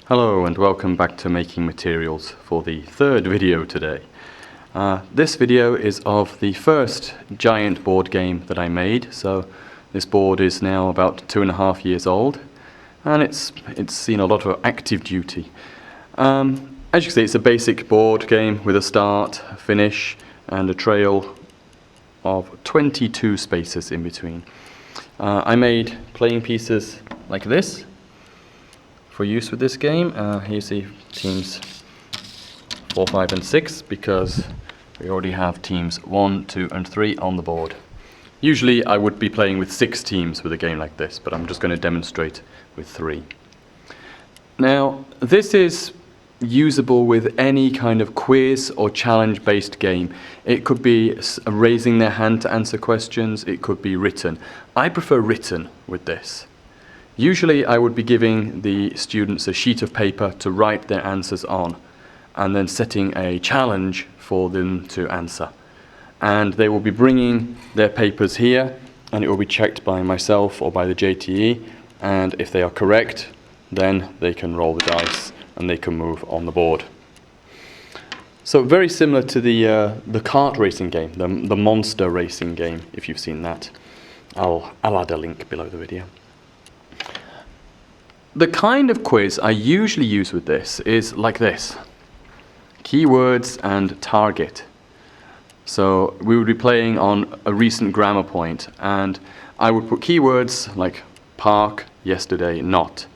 Hello and welcome back to Making Materials for the third video today. This video is of the first giant board game that I made. So this board is now about 2.5 years old and it's seen a lot of active duty. As you can see, it's a basic board game with a start, a finish and a trail of 22 spaces in between. I made playing pieces like this for use with this game. Here you see teams 4, 5 and 6 because we already have teams 1, 2 and 3 on the board. Usually I would be playing with 6 teams with a game like this, but I'm just going to demonstrate with 3. Now this is usable with any kind of quiz or challenge based game. It could be raising their hand to answer questions, it could be written. I prefer written with this. Usually I would be giving the students a sheet of paper to write their answers on and then setting a challenge for them to answer. And they will be bringing their papers here and it will be checked by myself or by the JTE, and if they are correct then they can roll the dice and they can move on the board. So very similar to the kart racing game, the monster racing game, if you've seen that. I'll add a link below the video. The kind of quiz I usually use with this is like this: keywords and target. So we would be playing on a recent grammar point and I would put keywords like park, yesterday, not,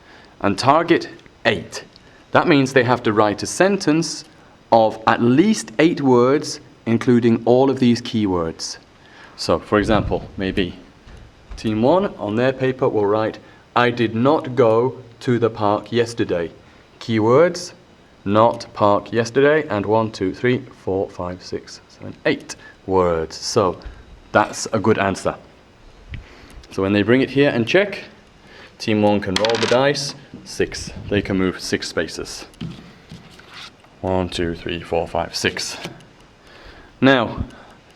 and target 8. That means they have to write a sentence of at least 8 words, including all of these keywords. So for example, maybe team 1 on their paper will write, I did not go to the park yesterday. Keywords, not park yesterday, and 1, 2, 3, 4, 5, 6, 7, 8 words. So that's a good answer. So when they bring it here and check, team 1 can roll the dice, 6. They can move 6 spaces. 1, 2, 3, 4, 5, 6. Now,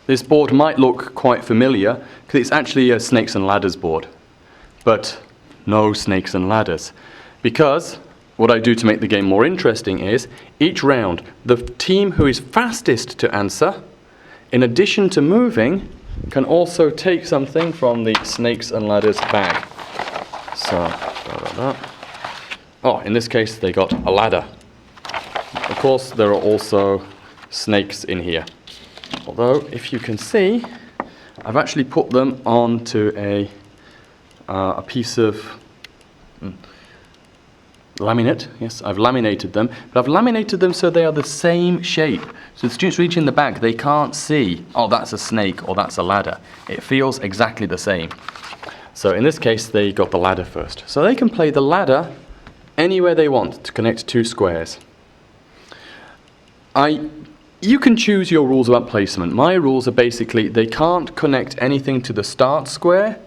this board might look quite familiar because it's actually a snakes and ladders board, but no snakes and ladders. Because what I do to make the game more interesting is, each round, the team who is fastest to answer, in addition to moving, can also take something from the snakes and ladders bag. So, sorry about that. Oh, in this case, they got a ladder. Of course, there are also snakes in here. Although, if you can see, I've actually put them onto a piece of laminate. Yes, I've laminated them, but I've laminated them so they are the same shape. So the students reach in the back, they can't see, oh, that's a snake or that's a ladder. It feels exactly the same. So in this case, they got the ladder first. So they can play the ladder anywhere they want to connect 2 squares. You can choose your rules about placement. My rules are basically they can't connect anything to the start square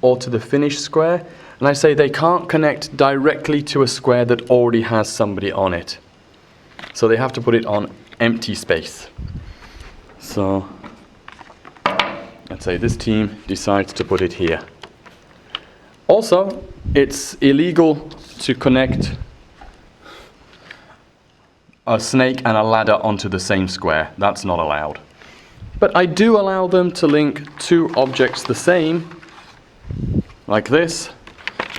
or to the finish square. And I say they can't connect directly to a square that already has somebody on it. So they have to put it on empty space. So let's say this team decides to put it here. Also, it's illegal to connect a snake and a ladder onto the same square. That's not allowed. But I do allow them to link 2 objects the same, like this,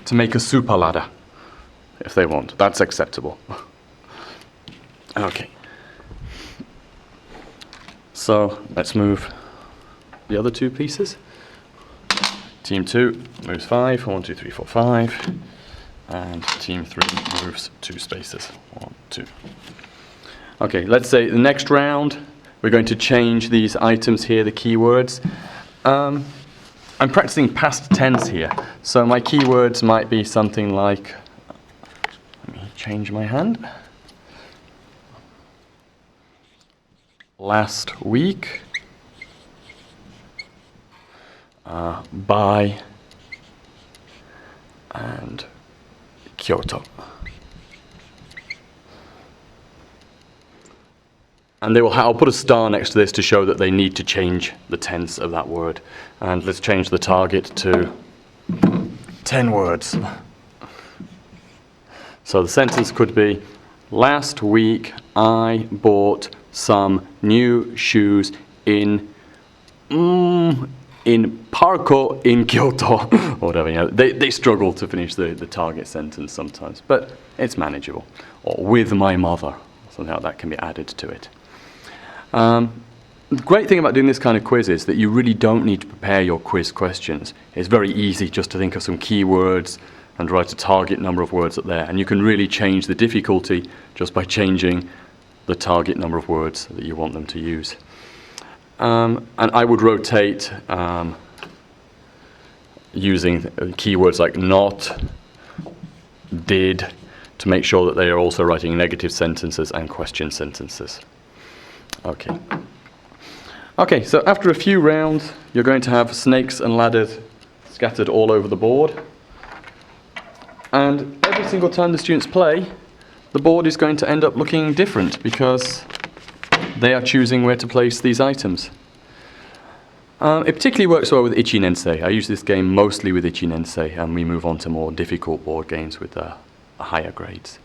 to make a super ladder, if they want. That's acceptable. Okay. So let's move the other 2 pieces. Team 2 moves 5, 1, 2, 3, 4, 5, and team 3 moves 2 spaces, 1, 2. Okay, let's say the next round we're going to change these items here, the keywords. I'm practicing past tense here, so my keywords might be something like, let me change my hand. Last week, by, and Kyoto. And I'll put a star next to this to show that they need to change the tense of that word. And let's change the target to 10 words. So the sentence could be, last week I bought some new shoes in Parco in Kyoto, or whatever. You know, they struggle to finish the target sentence sometimes, but it's manageable. Or with my mother, something like that can be added to it. The great thing about doing this kind of quiz is that you really don't need to prepare your quiz questions. It's very easy just to think of some keywords and write a target number of words up there, and you can really change the difficulty just by changing the target number of words that you want them to use. And I would rotate using keywords like not, did, to make sure that they are also writing negative sentences and question sentences. Okay, so after a few rounds, you're going to have snakes and ladders scattered all over the board. And every single time the students play, the board is going to end up looking different because they are choosing where to place these items. It particularly works well with Ichinensei. I use this game mostly with Ichinensei, and we move on to more difficult board games with higher grades.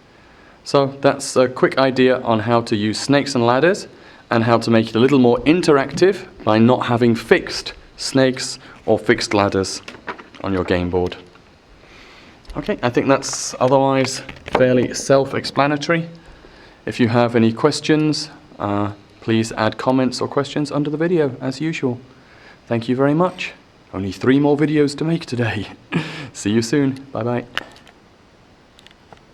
So that's a quick idea on how to use snakes and ladders, and how to make it a little more interactive by not having fixed snakes or fixed ladders on your game board. Okay, I think that's otherwise fairly self-explanatory. If you have any questions, please add comments or questions under the video, as usual. Thank you very much. Only 3 more videos to make today. See you soon. Bye-bye.